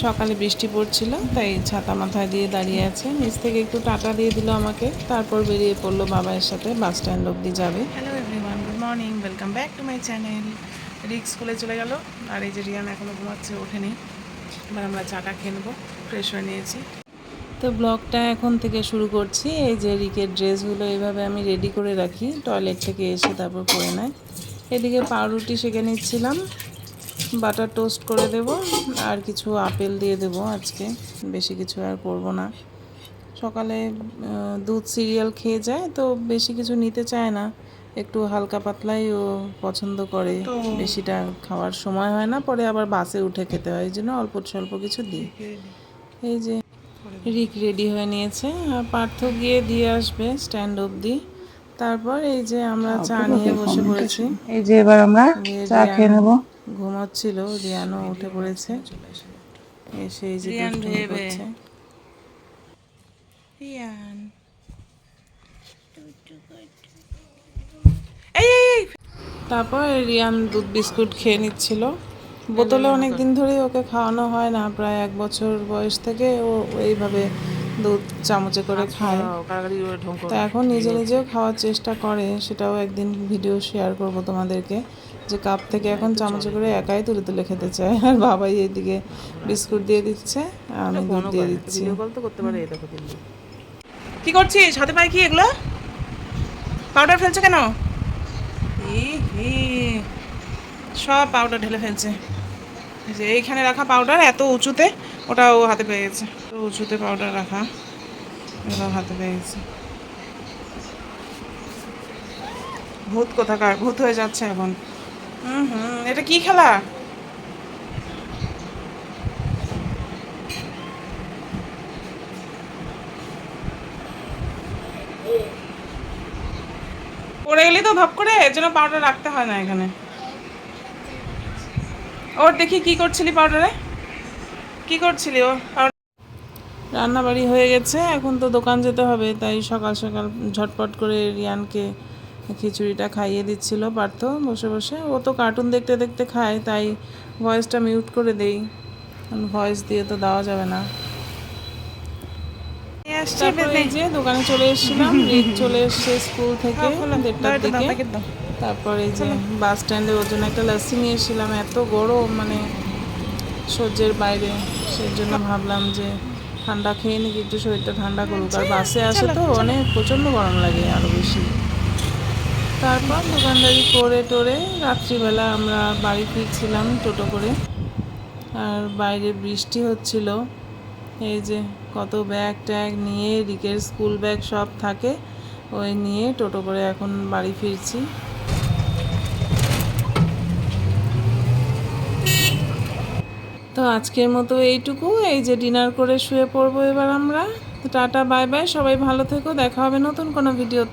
সকালে বৃষ্টি পড়ছিল, তাই ছাতা মাথায় দিয়ে দাঁড়িয়ে আছে। নিচ থেকে একটু টাটা দিয়ে দিল আমাকে, তারপর বেরিয়ে পড়লো বাবার সাথে, বাস স্ট্যান্ড অবধি যাবে। Hello everyone, good morning, welcome back to my channel. Rick স্কুলে চলে গেল, আর এই যে রিয়ান এখনও ঘুমাচ্ছে, ওঠেনি। এবার আমরা চাটা খেয়ে নেবো, ফ্রেশ হয়ে নিয়েছি। তো ব্লগটা এখন থেকে শুরু করছি। এই যে রিকের ড্রেসগুলো এইভাবে আমি রেডি করে রাখি, টয়লেট থেকে এসে তারপর পরে নেয়। এদিকে পাউরুটি সেঁকে নিচ্ছিলাম, বাটার টোস্ট করে দেব, আর কিছু আপেল দিয়ে দেব। আজকে বেশি কিছু আর করব না। সকালে দুধ সিরিয়াল খেয়ে যায়, তো বেশি কিছু নিতে চায় না, একটু হালকা পাতলাই ও পছন্দ করে। বেশিটা খাওয়ার সময় হয় না, পরে আবার বাসে উঠে খেতে হয়, এই জন্য অল্প স্বল্প কিছু দিই। এই যে রিক রেডি হয়ে নিয়েছে, আর পার্থ গিয়ে দিয়ে আসবে স্ট্যান্ড অবধি। তারপর এই যে আমরা চা নিয়ে বসে পড়েছি। এই যে এবার আমরা চা খেয়ে নেব। ঘুমাচ্ছিল, রিয়ানও উঠে পড়েছে, এসে এই যে দুষ্টুমি করছে। রিয়ান তারপর রিয়ান দুধ বিস্কুট খেয়ে নিচ্ছিল। বোতলে অনেক দিন ধরেই ওকে খাওয়ানো হয় না, প্রায় 1 বছর বয়স থেকে ও এইভাবে দুধ চামচে করে খায়। তো এখন নিজে নিজেও খাওয়ার চেষ্টা করে, সেটাও একদিন ভিডিও শেয়ার করব তোমাদেরকে, যে কাপ থেকে এখন চামচে করে একাই তুলে তুলে খেতে চায়, আর বাবাই এদিকে বিস্কুট দিয়ে দিচ্ছে আর আমি দুধ দিয়ে দিচ্ছি। কি করছিস হাতে পায়ে, কি এগুলো পাউডার ফেলছে কেন? সব পাউডার ঢেলে ফেলছে। যে এইখানে রাখা পাউডার এত উঁচুতে, ওটাও হাতে পেয়ে গেছে। তো উঁচুতে পাউডার রাখা, এগুলো হাতে পেয়ে গেছে। ভূত কোথাকার, ভূত হয়ে যাচ্ছে এখন। এটা কি খেলা? পড়ে গেলি তো ধপ করে, এর জন্য পাউডার রাখতে হয় না এখানে। ওর দেখি কি করছিলি পাউডারে, কি করছিলি ও? রান্না বাড়ি হয়ে গেছে, এখন তো দোকান যেতে হবে, তাই সকাল সকাল ঝটপট করে রিয়ানকে খিচুড়িটা খাইয়ে দিচ্ছিল পার্থ বসে বসে। ও তো কার্টুন দেখতে দেখতে খায়, তাই ভয়েসটা মিউট করে দেই, ভয়েস দিয়ে তো দেওয়া যাবে না। তারপরে এই যে দোকানে চলে এসেছিলাম, রিক চলে এসছে স্কুল থেকে 1:30টার দিকে। তারপরে এই যে বাস স্ট্যান্ডে ওর জন্য একটা লাস্সি নিয়ে এসেছিলাম, এত গরম মানে সহ্যের বাইরে, সেই জন্য ভাবলাম যে ঠান্ডা খেয়ে নিই, একটু শরীরটা ঠান্ডা করুক। আর বাসে আসে তো অনেক প্রচণ্ড গরম লাগে আরও বেশি। তারপর দোকানদারি করে টোরে রাত্রিবেলা আমরা বাড়ি ফিরছিলাম টোটো করে, আর বাইরে বৃষ্টি হচ্ছিল। এই যে কত ব্যাগ ট্যাগ নিয়ে, রিকের স্কুল ব্যাগ সব থাকে, ওই নিয়ে টোটো করে এখন বাড়ি ফিরছি। তো আজকের মতো এইটুকু। এই যে ডিনার করে শুয়ে পড়বো এবার আমরা। তো টাটা বাই বাই, সবাই ভালো থেকো, দেখা হবে নতুন কোনো ভিডিওতে।